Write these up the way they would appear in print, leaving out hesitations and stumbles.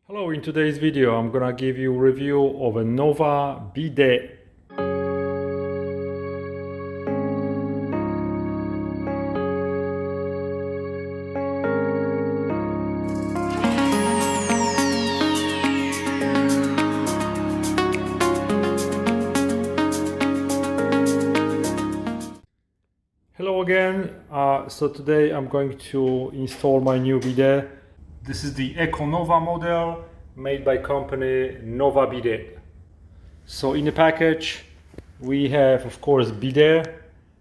Hello, in today's video I'm gonna give you a review of a Nova bidet. Hello again, so today I'm going to install my new bidet. This is the Eco Nova model made by company Nova Bidet. So in the package we have of course bidet,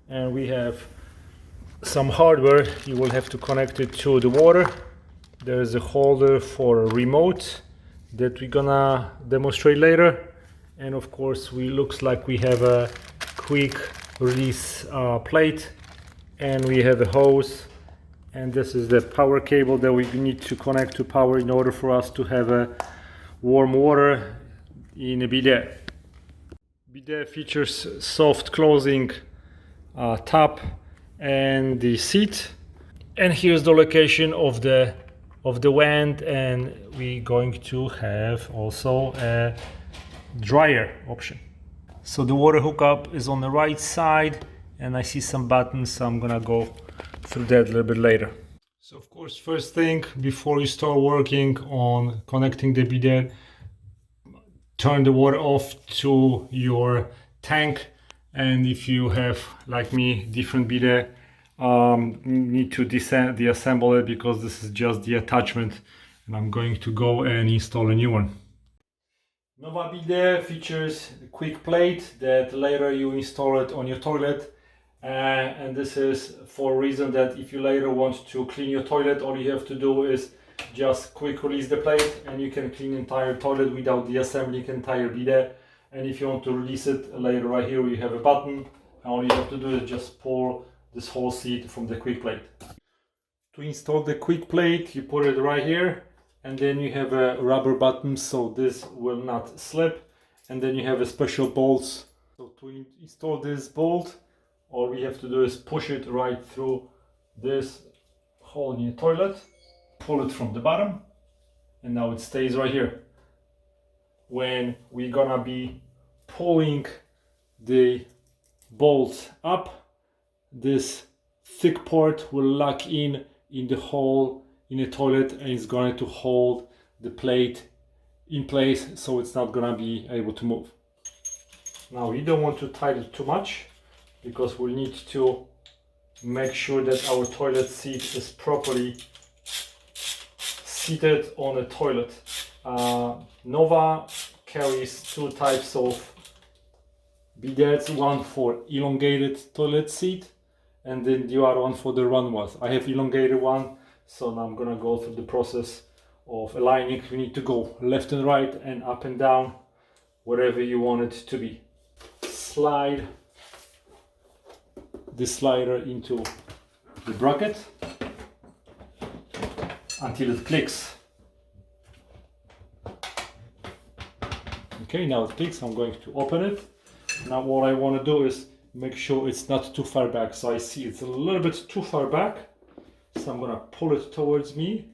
and we have some hardware. You will have to connect it to the water. There is a holder for a remote that we're gonna demonstrate later, and of course looks like we have a quick release plate, and we have a hose, and this is the power cable that we need to connect to power in order for us to have a warm water in a bidet. Bidet features soft closing top and the seat, and here's the location of the vent, and we're going to have also a dryer option. So the water hookup is on the right side, and I see some buttons, so I'm gonna go through that a little bit later. So of course, first thing before you start working on connecting the bidet, turn the water off to your tank, and if you have, like me, different bidet, you need to deassemble it because this is just the attachment, and I'm going to go and install a new one. Nova bidet features a quick plate that later you install it on your toilet. And this is for a reason that if you later want to clean your toilet, all you have to do is just quick release the plate, and you can clean entire toilet without deassembling entire bidet. And if you want to release it later, right here we have a button, and all you have to do is just pull this whole seat from the quick plate. To install the quick plate, you put it right here, and then you have a rubber button so this will not slip, and then you have a special bolts. So to install this bolt, all we have to do is push it right through this hole in your toilet, pull it from the bottom, and now it stays right here. When we're gonna be pulling the bolts up, this thick part will lock in the hole in the toilet, and it's going to hold the plate in place so it's not gonna be able to move. Now you don't want to tighten it too much, because we need to make sure that our toilet seat is properly seated on the toilet. Nova carries two types of bidets, one for elongated toilet seat and then the other one for the round ones. I have elongated one, so now I'm gonna go through the process of aligning. We need to go left and right and up and down, wherever you want it to be. Slide this slider into the bracket until it clicks. Okay, now it clicks. I'm going to open it. Now what I want to do is make sure it's not too far back. So I see it's a little bit too far back, so I'm gonna pull it towards me.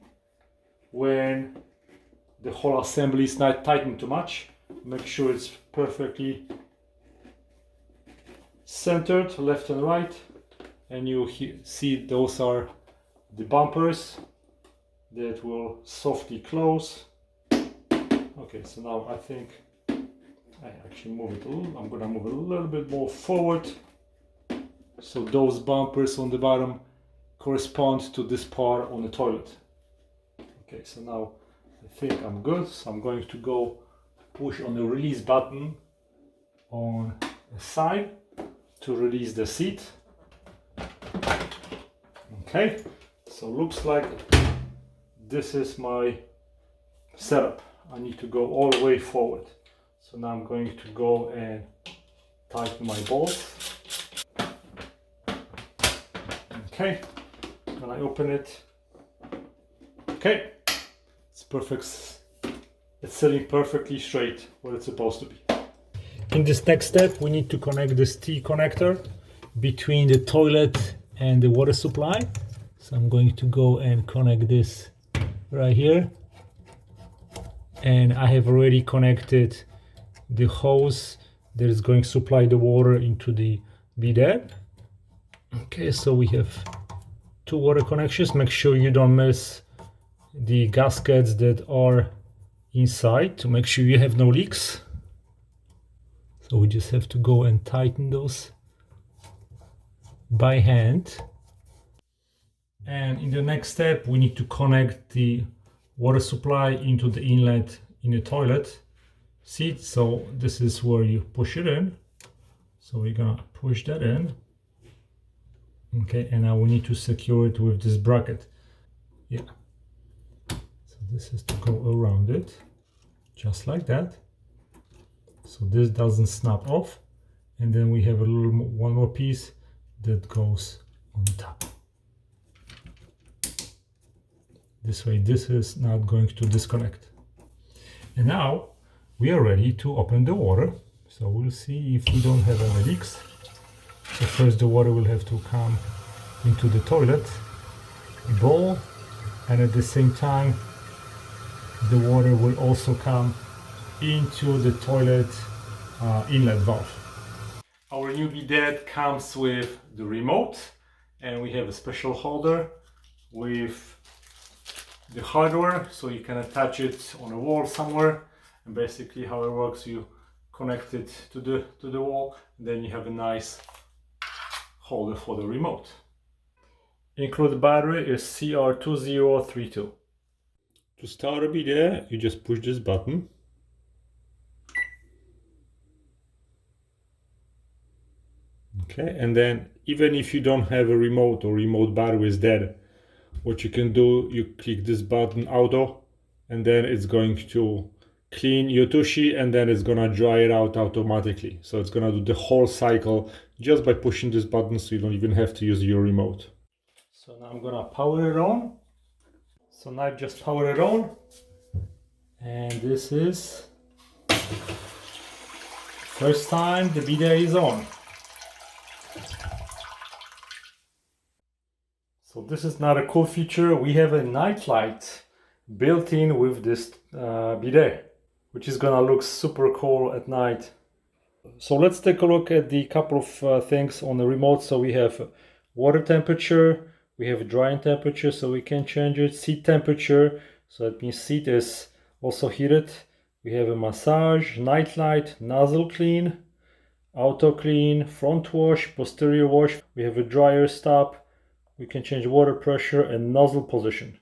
When the whole assembly is not tightened too much, make sure it's perfectly centered left and right, and you see those are the bumpers that will softly close. Okay, so now I think I actually move it a little. I'm gonna move it a little bit more forward, so those bumpers on the bottom correspond to this part on the toilet. Okay, so now I think I'm good, so I'm going to go push on the release button on the side to release the seat. Okay, so looks like this is my setup. I need to go all the way forward. So now I'm going to go and tighten my bolts. Okay, when I open it, okay, it's perfect. It's sitting perfectly straight where it's supposed to be. In this next step, we need to connect this T connector between the toilet and the water supply. So I'm going to go and connect this right here. and I have already connected the hose that is going to supply the water into the bidet. Okay, so we have 2 water connections. Make sure you don't miss the gaskets that are inside to make sure you have no leaks. So we just have to go and tighten those by hand. And in the next step, we need to connect the water supply into the inlet in the toilet seat. So this is where you push it in. So we're gonna push that in. Okay, and now we need to secure it with this bracket. Yeah. So this has to go around it, just like that. So this doesn't snap off. And then we have one more piece that goes on top. This way, this is not going to disconnect. And now we are ready to open the water. So we'll see if we don't have any leaks. So first the water will have to come into the toilet bowl, and at the same time the water will also come into the toilet inlet valve. Our new bidet comes with the remote, and we have a special holder with the hardware, so you can attach it on a wall somewhere. And basically how it works, you connect it to the wall, and then you have a nice holder for the remote. Included battery is CR2032. To start a bidet, you just push this button. Okay, and then even if you don't have a remote or remote battery is dead, what you can do, you click this button auto, and then it's going to clean your tushy, and then it's gonna dry it out automatically. So it's gonna do the whole cycle just by pushing this button, so you don't even have to use your remote. So now I'm gonna power it on. So now I just power it on, and this is first time the bidet is on. So this is not a cool feature. We have a night light built in with this bidet, which is gonna look super cool at night. So let's take a look at the couple of things on the remote. So we have water temperature, we have drying temperature, so we can change it. Seat temperature, so that means seat is also heated. We have a massage, night light, nozzle clean, auto clean, front wash, posterior wash. We have a dryer stop. We can change water pressure and nozzle position.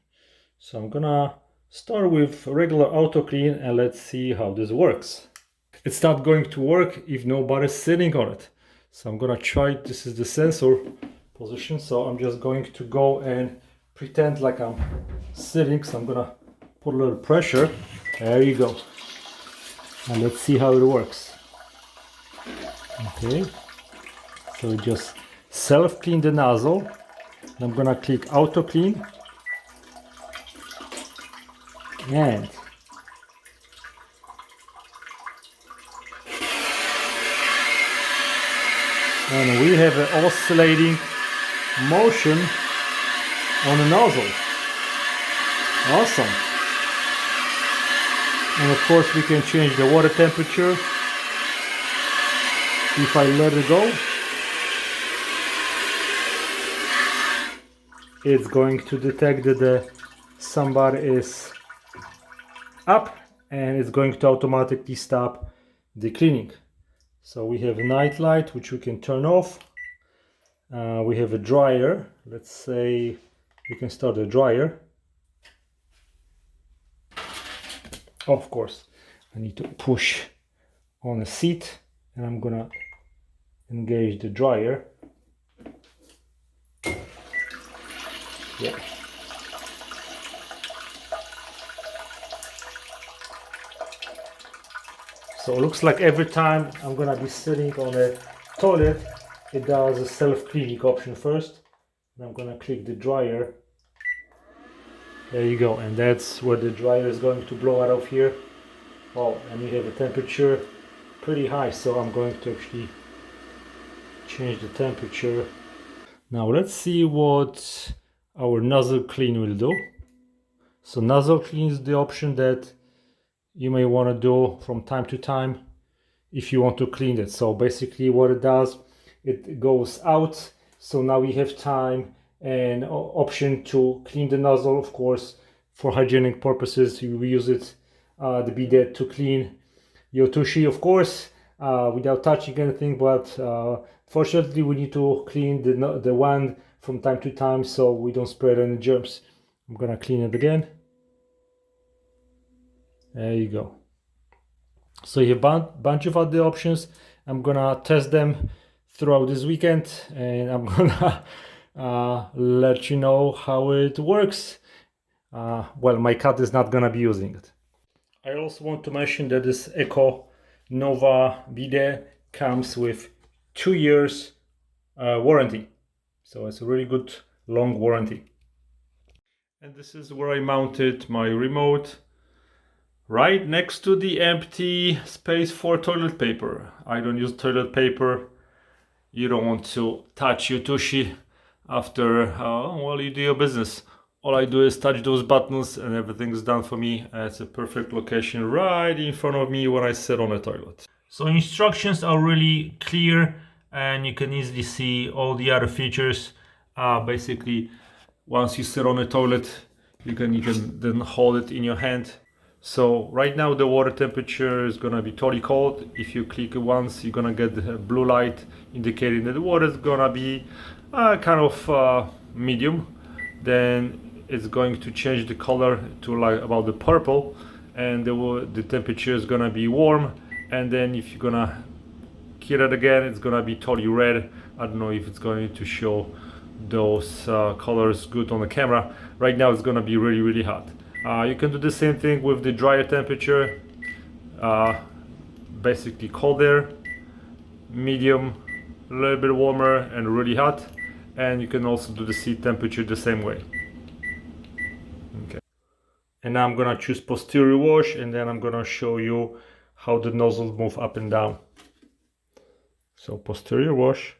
So I'm gonna start with regular auto clean, and let's see how this works. It's not going to work if nobody's sitting on it. So I'm gonna try, this is the sensor position. So I'm just going to go and pretend like I'm sitting. So I'm gonna put a little pressure. There you go. And let's see how it works. Okay. So just self-clean the nozzle. I'm gonna click auto clean, and we have an oscillating motion on the nozzle. Awesome. And of course we can change the water temperature if I let it go. It's going to detect that somebody is up, and it's going to automatically stop the cleaning. So we have a night light, which we can turn off. We have a dryer. Let's say we can start the dryer. Of course, I need to push on the seat, and I'm gonna engage the dryer. Yeah. So it looks like every time I'm gonna be sitting on a toilet, it does a self-cleaning option first. And I'm gonna click the dryer. There you go, and that's where the dryer is going to blow out of here. Oh, and we have a temperature pretty high, so I'm going to actually change the temperature. Now let's see what our nozzle clean will do. So nozzle clean is the option that you may want to do from time to time if you want to clean it. So basically what it does, it goes out. So now we have time and option to clean the nozzle. Of course, for hygienic purposes, you use it, the bidet, to clean your tushy, of course, without touching anything. But fortunately, we need to clean the wand from time to time so we don't spread any germs. I'm gonna clean it again. There you go. So you have a bunch of other options. I'm gonna test them throughout this weekend, and I'm gonna let you know how it works. Well, my cat is not gonna be using it. I also want to mention that this Eco Nova bidet comes with 2 years warranty. So it's a really good long warranty. And this is where I mounted my remote, right next to the empty space for toilet paper. I don't use toilet paper. You don't want to touch your tushy after, well, you do your business. All I do is touch those buttons and everything's done for me. It's a perfect location right in front of me when I sit on the toilet. So instructions are really clear and you can easily see all the other features. Basically, once you sit on the toilet, you can then hold it in your hand. So right now the water temperature is gonna be totally cold. If you click it once, you're gonna get the blue light indicating that the water is gonna be kind of medium. Then it's going to change the color to like about the purple, and the temperature is gonna be warm. And then if you're gonna heat it again, it's gonna be totally red. I don't know if it's going to show those colors good on the camera. Right now it's gonna be really, really hot. You can do the same thing with the dryer temperature. Basically cold air, medium, a little bit warmer, and really hot. And you can also do the seat temperature the same way. Okay. And now I'm gonna choose posterior wash, and then I'm gonna show you how the nozzles move up and down. So posterior wash.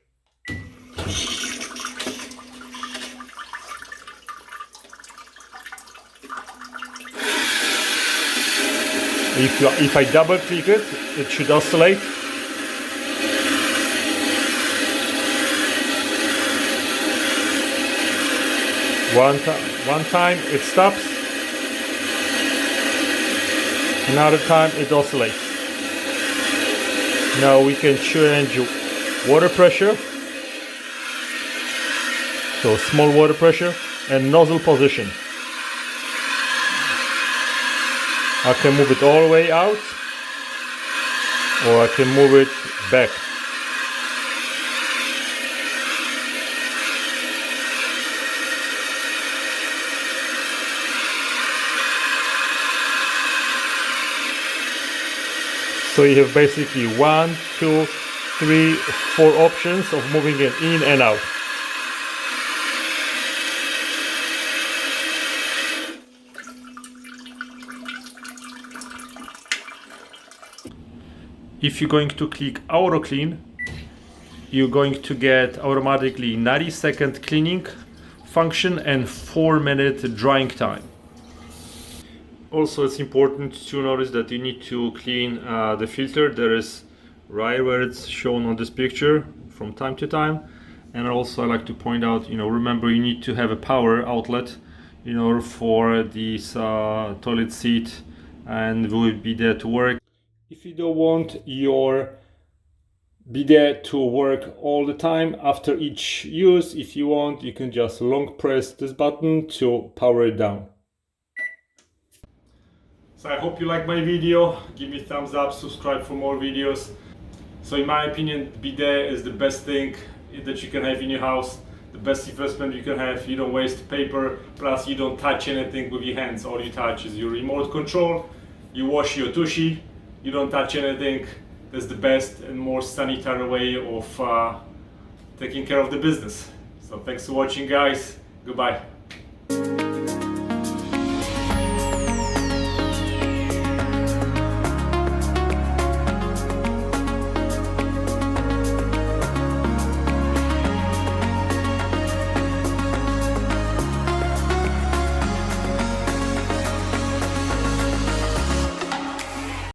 If I double click it, it should oscillate. One time it stops. Another time it oscillates. Now we can change water pressure. So small water pressure and nozzle position. I can move it all the way out, or I can move it back. So you have basically 1, 2, 3, 4 options of moving it in and out. If you're going to click auto clean, you're going to get automatically 90-second cleaning function and 4-minute drying time. Also, it's important to notice that you need to clean the filter. There is right where it's shown on this picture from time to time. And also I like to point out, remember you need to have a power outlet in order for this toilet seat and will be there to work. If you don't want your bidet to work all the time after each use, if you want, you can just long press this button to power it down. So I hope you like my video. Give me a thumbs up, subscribe for more videos. So in my opinion, bidet is the best thing that you can have in your house. The best investment you can have. You don't waste paper, plus you don't touch anything with your hands. All you touch is your remote control. You wash your tushy. You don't touch anything. That's the best and more sanitary way of taking care of the business. So thanks for watching, guys. Goodbye.